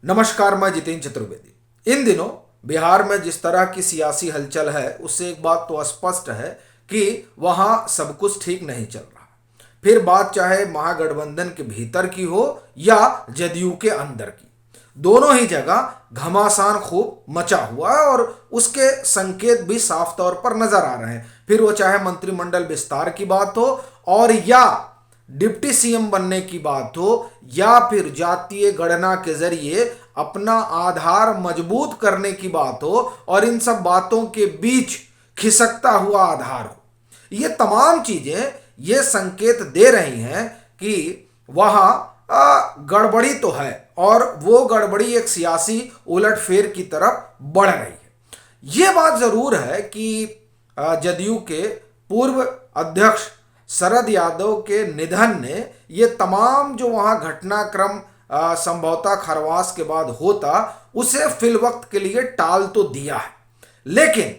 नमस्कार, मैं जितेंद्र चतुर्वेदी। इन दिनों बिहार में जिस तरह की सियासी हलचल है उससे एक बात तो स्पष्ट है कि वहां सब कुछ ठीक नहीं चल रहा। फिर बात चाहे महागठबंधन के भीतर की हो या जदयू के अंदर की, दोनों ही जगह घमासान खूब मचा हुआ है और उसके संकेत भी साफ तौर पर नजर आ रहे हैं। फिर वो चाहे मंत्रिमंडल विस्तार की बात हो और या डिप्टी सीएम बनने की बात हो या फिर जातीय गणना के जरिए अपना आधार मजबूत करने की बात हो और इन सब बातों के बीच खिसकता हुआ आधार हो, ये तमाम चीजें ये संकेत दे रही हैं कि वहां गड़बड़ी तो है और वो गड़बड़ी एक सियासी उलटफेर की तरफ बढ़ रही है। ये बात जरूर है कि जदयू के पूर्व अध्यक्ष शरद यादव के निधन ने ये तमाम जो वहां घटनाक्रम संभवतः खरवास के बाद होता उसे फिलवक्त के लिए टाल तो दिया है, लेकिन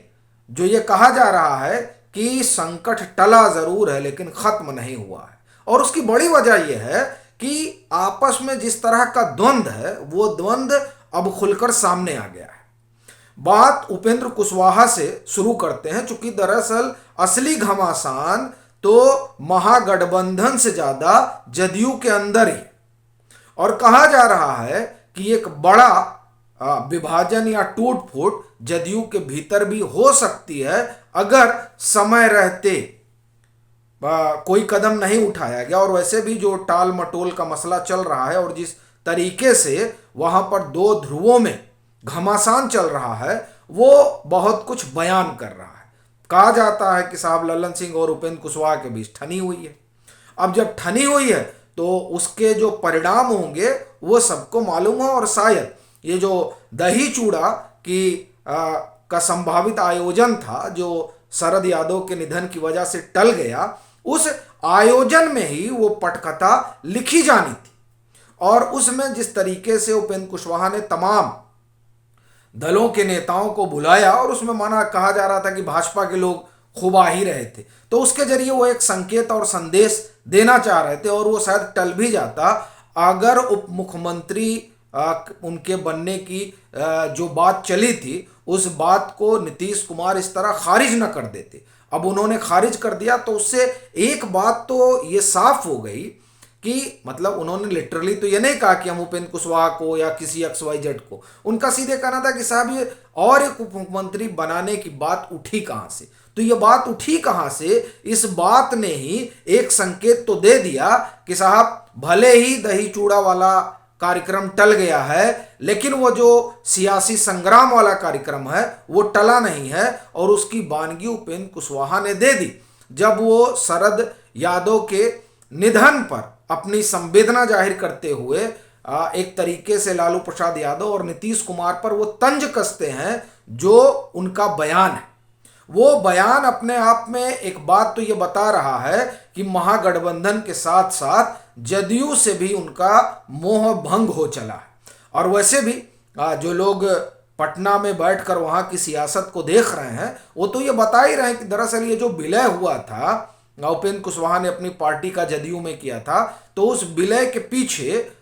जो ये कहा जा रहा है कि संकट टला जरूर है लेकिन खत्म नहीं हुआ है। और उसकी बड़ी वजह यह है कि आपस में जिस तरह का द्वंद्व है वो द्वंद्व अब खुलकर सामने आ गया है। बात उपेंद्र कुशवाहा से शुरू करते हैं, चूंकि दरअसल असली घमासान तो महागठबंधन से ज्यादा जदयू के अंदर ही, और कहा जा रहा है कि एक बड़ा विभाजन या टूट फूट जदयू के भीतर भी हो सकती है अगर समय रहते कोई कदम नहीं उठाया गया। और वैसे भी जो टाल मटोल का मसला चल रहा है और जिस तरीके से वहां पर दो ध्रुवों में घमासान चल रहा है वो बहुत कुछ बयान कर रहा है। कहा जाता है कि साहब लल्लन सिंह और उपेंद्र कुशवाहा के बीच ठनी हुई है। अब जब ठनी हुई है तो उसके जो परिणाम होंगे वो सबको मालूम है, और शायद ये जो दही चूड़ा का संभावित आयोजन था जो शरद यादव के निधन की वजह से टल गया, उस आयोजन में ही वो पटकथा लिखी जानी थी। और उसमें जिस तरीके से उपेंद्र कुशवाहा ने तमाम दलों के नेताओं को बुलाया और उसमें माना कहा जा रहा था कि भाजपा के लोग खूब आ ही रहे थे, तो उसके जरिए वो एक संकेत और संदेश देना चाह रहे थे और वो शायद टल भी जाता अगर उप मुख्यमंत्री उनके बनने की जो बात चली थी उस बात को नीतीश कुमार इस तरह खारिज न कर देते। अब उन्होंने खारिज कर दिया तो उससे एक बात तो ये साफ हो गई कि मतलब उन्होंने लिटरली तो ये नहीं कहा कि हम उपेंद्र कुशवाहा को या किसी XYZ को, उनका सीधे कहना था कि साहब ये और एक उप मुख्यमंत्री बनाने की बात उठी कहां से। तो ये बात उठी कहां से, इस बात ने ही एक संकेत तो दे दिया कि साहब भले ही दही चूड़ा वाला कार्यक्रम टल गया है लेकिन वो जो सियासी संग्राम वाला कार्यक्रम है वो टला नहीं है। और उसकी बानगी उपेंद्र कुशवाहा ने दे दी जब वो शरद यादव के निधन पर अपनी संवेदना जाहिर करते हुए एक तरीके से लालू प्रसाद यादव और नीतीश कुमार पर वो तंज कसते हैं। जो उनका बयान है वो बयान अपने आप में एक बात तो ये बता रहा है कि महागठबंधन के साथ साथ जदयू से भी उनका मोह भंग हो चला है। और वैसे भी जो लोग पटना में बैठकर वहां की सियासत को देख रहे हैं वो तो ये बता ही रहे हैं कि दरअसल ये जो विलय हुआ था उपेंद्र कुशवाहा ने अपनी पार्टी का जदयू में किया था, तो उस विलय के पीछे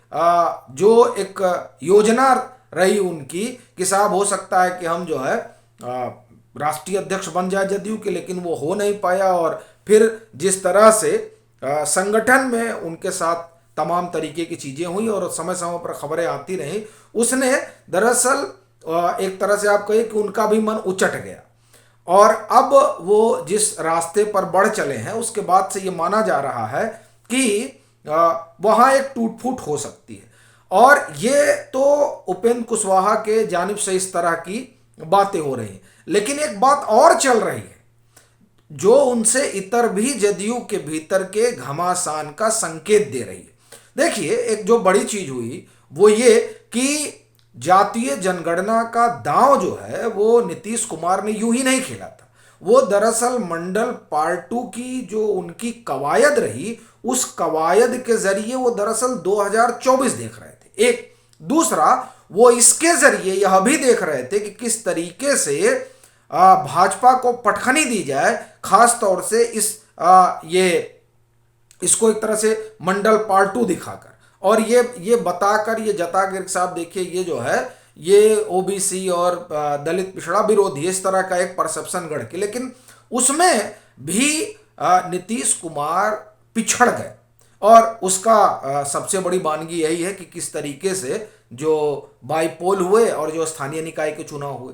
जो एक योजना रही उनकी कि साहब हो सकता है कि हम जो है राष्ट्रीय अध्यक्ष बन जाए जदयू के, लेकिन वो हो नहीं पाया। और फिर जिस तरह से संगठन में उनके साथ तमाम तरीके की चीजें हुई और समय समय पर खबरें आती रही, उसने दरअसल एक तरह से आप कहिए कि उनका भी मन उचट गया। और अब वो जिस रास्ते पर बढ़ चले हैं उसके बाद से ये माना जा रहा है कि वहां एक टूट फूट हो सकती है। और ये तो उपेंद्र कुशवाहा के जानिब से इस तरह की बातें हो रही हैं, लेकिन एक बात और चल रही है जो उनसे इतर भी जदयू के भीतर के घमासान का संकेत दे रही है। देखिए, एक जो बड़ी चीज हुई वो ये कि जातीय जनगणना का दांव जो है वो नीतीश कुमार ने यूं ही नहीं खेला था। वो दरअसल मंडल पार्ट 2 की जो उनकी कवायद रही उस कवायद के जरिए वो दरअसल 2024 देख रहे थे। एक दूसरा वो इसके जरिए यह भी देख रहे थे कि किस तरीके से भाजपा को पटखनी दी जाए, खास तौर से इसको एक तरह से मंडल पार्ट 2 दिखाकर। और ये बताकर, ये जताकर साहब देखिए ये जो है ये ओबीसी और दलित पिछड़ा विरोधी इस तरह का एक परसेप्शन गढ़ के, लेकिन उसमें भी नीतीश कुमार पिछड़ गए। और उसका सबसे बड़ी वानगी यही है कि किस तरीके से जो बाईपोल हुए और जो स्थानीय निकाय के चुनाव हुए,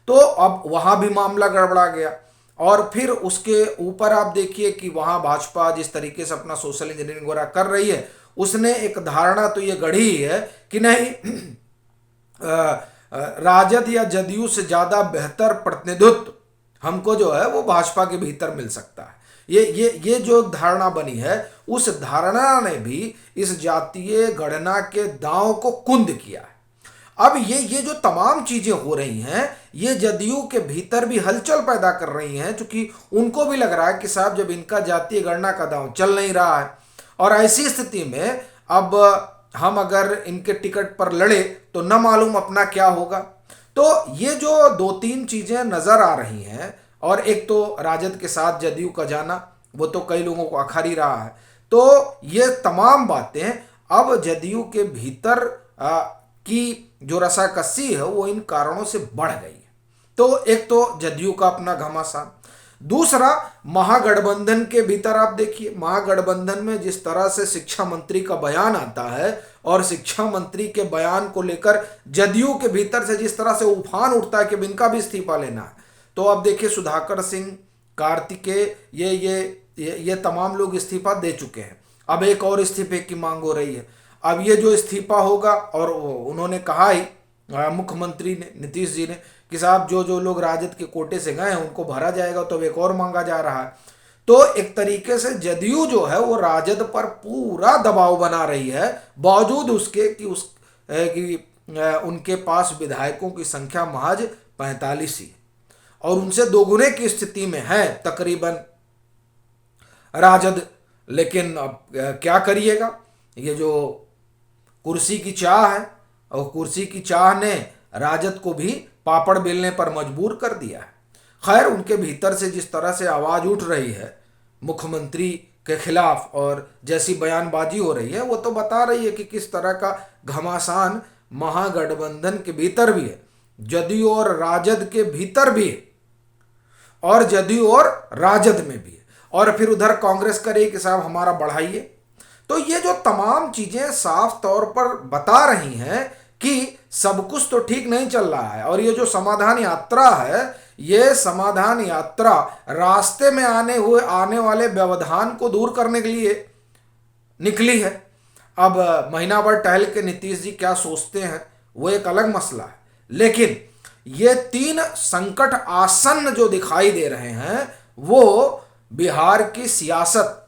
तो अब वहां भी मामला गड़बड़ा गया। और फिर उसके ऊपर आप देखिए कि वहां भाजपा जिस तरीके से अपना सोशल इंजीनियरिंग वगैरह कर रही है, उसने एक धारणा तो ये गढ़ी है कि नहीं राजद या जदयू से ज्यादा बेहतर प्रतिनिधित्व हमको जो है वो भाजपा के भीतर मिल सकता है। ये जो धारणा बनी है, उस धारणा ने भी इस जातीय गणना के दांव को कुंद किया है। अब ये जो तमाम चीजें हो रही हैं, ये जदयू के भीतर भी हलचल पैदा कर रही हैं, क्योंकि उनको भी लग रहा है कि साहब जब इनका जातीय गणना का दांव चल नहीं रहा है और ऐसी स्थिति में अब हम अगर इनके टिकट पर लड़े तो न मालूम अपना क्या होगा। तो ये जो दो तीन चीजें नजर आ रही हैं, और एक तो राजद के साथ जदयू का जाना, वो तो कई लोगों को अखर ही रहा है। तो ये तमाम बातें अब जदयू के भीतर की जो रसाकसी है वो इन कारणों से बढ़ गई है। तो एक तो जदयू का अपना घमासान, दूसरा महागठबंधन के भीतर आप देखिए, महागठबंधन में जिस तरह से शिक्षा मंत्री का बयान आता है और शिक्षा मंत्री के बयान को लेकर जदयू के भीतर से जिस तरह से उफान उठता है कि इनका भी इस्तीफा लेना है। तो अब देखिए सुधाकर सिंह, कार्तिकेय, ये तमाम लोग इस्तीफा दे चुके हैं। अब एक और इस्तीफे की मांग हो रही है। अब ये जो इस्तीफा होगा, और उन्होंने कहा ही मुख्यमंत्री ने, नीतीश जी ने, कि साहब जो जो लोग राजद के कोटे से गए हैं उनको भरा जाएगा, तो अब एक और मांगा जा रहा है। तो एक तरीके से जदयू जो है वो राजद पर पूरा दबाव बना रही है, बावजूद उसके कि उनके पास विधायकों की संख्या महज 45 ही, और उनसे दोगुने की स्थिति में है तकरीबन राजद। लेकिन अब क्या करिएगा, ये जो कुर्सी की चाह है, और कुर्सी की चाह ने राजद को भी पापड़ बेलने पर मजबूर कर दिया है। खैर, उनके भीतर से जिस तरह से आवाज उठ रही है मुख्यमंत्री के खिलाफ और जैसी बयानबाजी हो रही है, वो तो बता रही है कि किस तरह का घमासान महागठबंधन के भीतर भी है, जदयू और राजद के भीतर भी है, और जदयू और राजद में भी है, और फिर उधर कांग्रेस करे कि साहब हमारा बढ़ाइए। तो ये जो तमाम चीजें साफ तौर पर बता रही हैं कि सब कुछ तो ठीक नहीं चल रहा है। और ये जो समाधान यात्रा है, ये समाधान यात्रा रास्ते में आने वाले व्यवधान को दूर करने के लिए निकली है। अब महीना भर टहल के नीतीश जी क्या सोचते हैं वो एक अलग मसला है, लेकिन ये तीन संकट आसन्न जो दिखाई दे रहे हैं वो बिहार की सियासत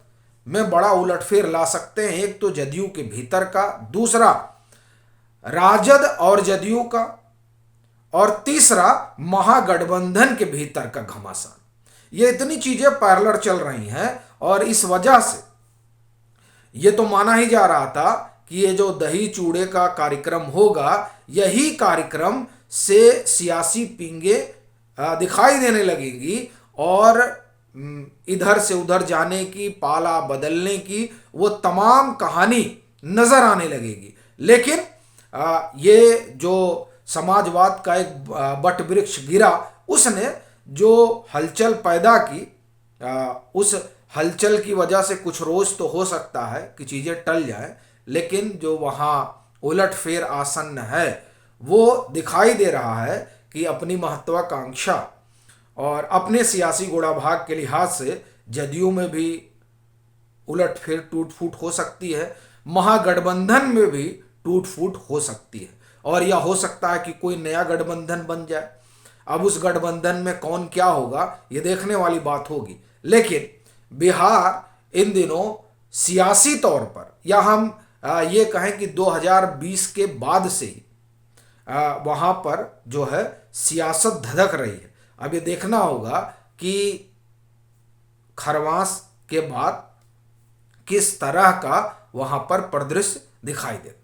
में बड़ा उलटफेर ला सकते हैं। एक तो जदयू के भीतर का, दूसरा राजद और जदयू का, और तीसरा महागठबंधन के भीतर का घमासान। ये इतनी चीजें पैरेलल चल रही हैं, और इस वजह से ये तो माना ही जा रहा था कि ये जो दही चूड़े का कार्यक्रम होगा, यही कार्यक्रम से सियासी पिंगे दिखाई देने लगेगी, और इधर से उधर जाने की, पाला बदलने की वो तमाम कहानी नजर आने लगेगी। लेकिन ये जो समाजवाद का एक बट वृक्ष गिरा, उसने जो हलचल पैदा की, उस हलचल की वजह से कुछ रोज तो हो सकता है कि चीजें टल जाए, लेकिन जो वहाँ उलटफेर आसन्न है वो दिखाई दे रहा है कि अपनी महत्वाकांक्षा और अपने सियासी गोड़ाभाग के लिहाज से जदयू में भी उलटफेर टूट फूट हो सकती है, महागठबंधन में भी टूट फूट हो सकती है, और यह हो सकता है कि कोई नया गठबंधन बन जाए। अब उस गठबंधन में कौन क्या होगा ये देखने वाली बात होगी। लेकिन बिहार इन दिनों सियासी तौर पर, या हम ये कहें कि 2020 के बाद से ही वहाँ पर जो है सियासत धधक रही है। अब ये देखना होगा कि खरवास के बाद किस तरह का वहाँ पर परिदृश्य दिखाई देता है।